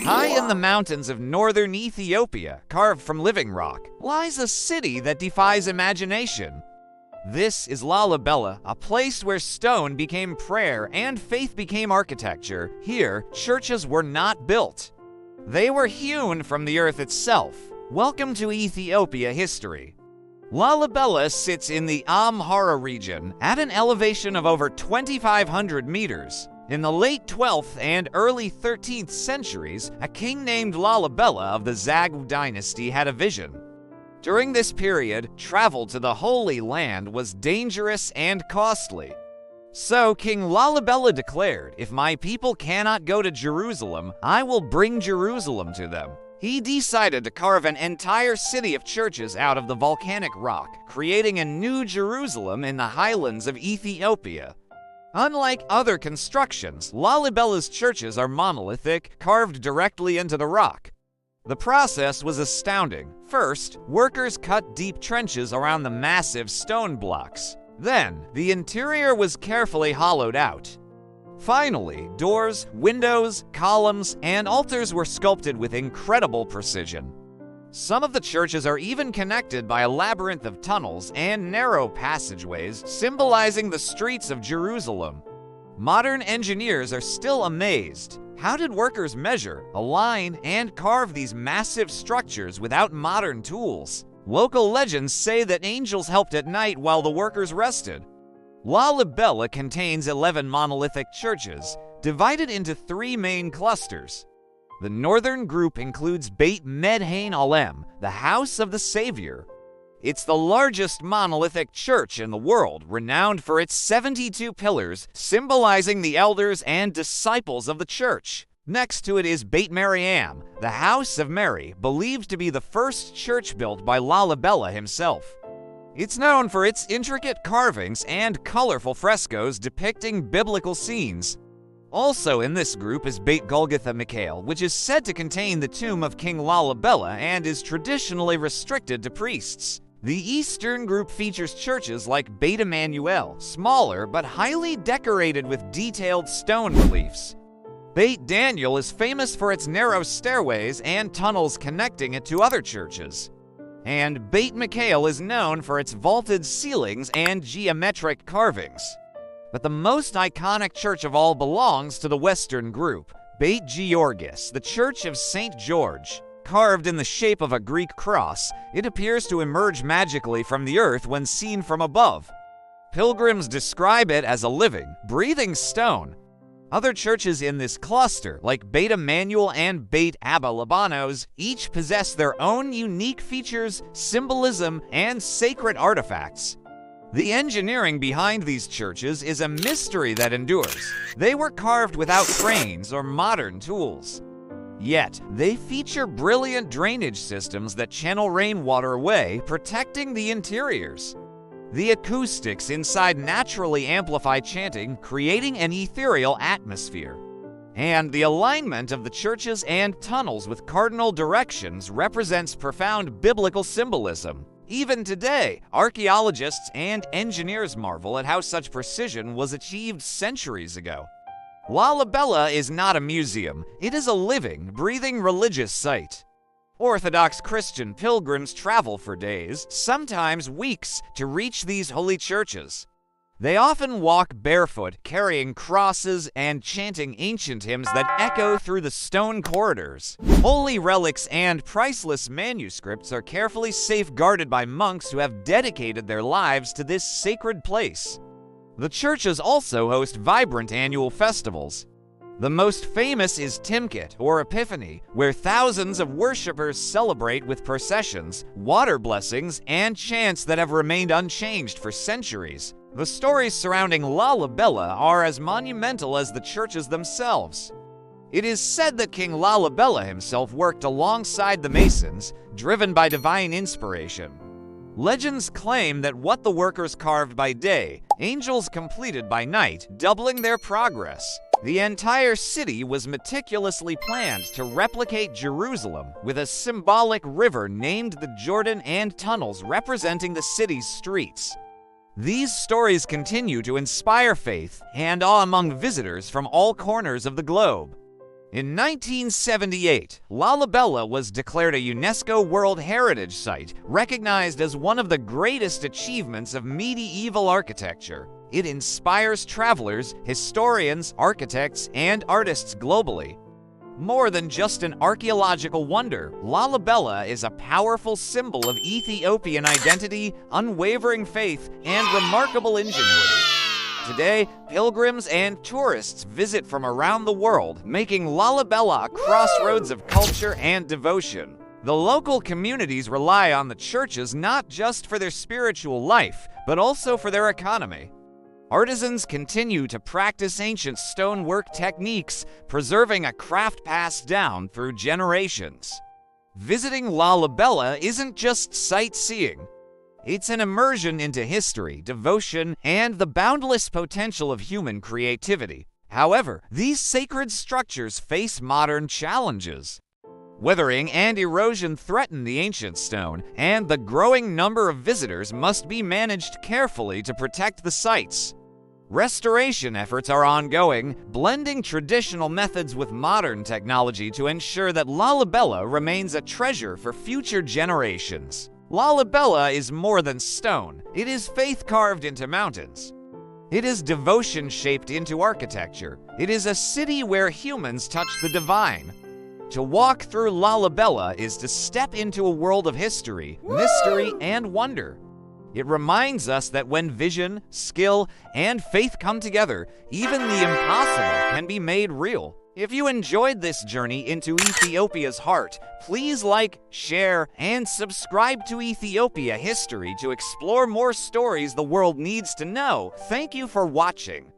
High in the mountains of northern Ethiopia, carved from living rock, lies a city that defies imagination. This is Lalibela, a place where stone became prayer and faith became architecture. Here, churches were not built. They were hewn from the earth itself. Welcome to Ethiopia History. Lalibela sits in the Amhara region at an elevation of over 2,500 meters. In the late 12th and early 13th centuries, a king named Lalibela of the Zagwe dynasty had a vision. During this period, travel to the Holy Land was dangerous and costly. So King Lalibela declared, "If my people cannot go to Jerusalem, I will bring Jerusalem to them." He decided to carve an entire city of churches out of the volcanic rock, creating a new Jerusalem in the highlands of Ethiopia. Unlike other constructions, Lalibela's churches are monolithic, carved directly into the rock. The process was astounding. First, workers cut deep trenches around the massive stone blocks. Then, the interior was carefully hollowed out. Finally, doors, windows, columns, and altars were sculpted with incredible precision. Some of the churches are even connected by a labyrinth of tunnels and narrow passageways, symbolizing the streets of Jerusalem. Modern engineers are still amazed. How did workers measure, align, and carve these massive structures without modern tools? Local legends say that angels helped at night while the workers rested. Lalibela contains 11 monolithic churches, divided into 3 main clusters. The northern group includes Beit Medhain Alem, the House of the Savior. It's the largest monolithic church in the world, renowned for its 72 pillars, symbolizing the elders and disciples of the church. Next to it is Beit Mariam, the House of Mary, believed to be the first church built by Lalibela himself. It's known for its intricate carvings and colorful frescoes depicting biblical scenes. Also in this group is Beit Golgotha Mikhael, which is said to contain the tomb of King Lalibela and is traditionally restricted to priests. The eastern group features churches like Beit Emmanuel, smaller but highly decorated with detailed stone reliefs. Beit Daniel is famous for its narrow stairways and tunnels connecting it to other churches. And Beit Mikhael is known for its vaulted ceilings and geometric carvings. But the most iconic church of all belongs to the western group, Beit Georgis, the Church of St. George. Carved in the shape of a Greek cross, it appears to emerge magically from the earth when seen from above. Pilgrims describe it as a living, breathing stone. Other churches in this cluster, like Beit Emmanuel and Beit Abba Libanos, each possess their own unique features, symbolism, and sacred artifacts. The engineering behind these churches is a mystery that endures. They were carved without cranes or modern tools. Yet, they feature brilliant drainage systems that channel rainwater away, protecting the interiors. The acoustics inside naturally amplify chanting, creating an ethereal atmosphere. And the alignment of the churches and tunnels with cardinal directions represents profound biblical symbolism. Even today, archaeologists and engineers marvel at how such precision was achieved centuries ago. Lalibela is not a museum, it is a living, breathing religious site. Orthodox Christian pilgrims travel for days, sometimes weeks, to reach these holy churches. They often walk barefoot, carrying crosses and chanting ancient hymns that echo through the stone corridors. Holy relics and priceless manuscripts are carefully safeguarded by monks who have dedicated their lives to this sacred place. The churches also host vibrant annual festivals. The most famous is Timkit, or Epiphany, where thousands of worshippers celebrate with processions, water blessings, and chants that have remained unchanged for centuries. The stories surrounding Lalibela are as monumental as the churches themselves. It is said that King Lalibela himself worked alongside the masons, driven by divine inspiration. Legends claim that what the workers carved by day, angels completed by night, doubling their progress. The entire city was meticulously planned to replicate Jerusalem, with a symbolic river named the Jordan and tunnels representing the city's streets. These stories continue to inspire faith and awe among visitors from all corners of the globe. In 1978, Lalibela was declared a UNESCO World Heritage Site, recognized as one of the greatest achievements of medieval architecture. It inspires travelers, historians, architects, and artists globally. More than just an archaeological wonder, Lalibela is a powerful symbol of Ethiopian identity, unwavering faith, and remarkable ingenuity. Today, pilgrims and tourists visit from around the world, making Lalibela a crossroads of culture and devotion. The local communities rely on the churches not just for their spiritual life, but also for their economy. Artisans continue to practice ancient stonework techniques, preserving a craft passed down through generations. Visiting Lalibela isn't just sightseeing. It's an immersion into history, devotion, and the boundless potential of human creativity. However, these sacred structures face modern challenges. Weathering and erosion threaten the ancient stone, and the growing number of visitors must be managed carefully to protect the sites. Restoration efforts are ongoing, blending traditional methods with modern technology to ensure that Lalibela remains a treasure for future generations. Lalibela is more than stone. It is faith carved into mountains. It is devotion shaped into architecture. It is a city where humans touch the divine. To walk through Lalibela is to step into a world of history, mystery, and wonder. It reminds us that when vision, skill, and faith come together, even the impossible can be made real. If you enjoyed this journey into Ethiopia's heart, please like, share, and subscribe to Ethiopia History to explore more stories the world needs to know. Thank you for watching.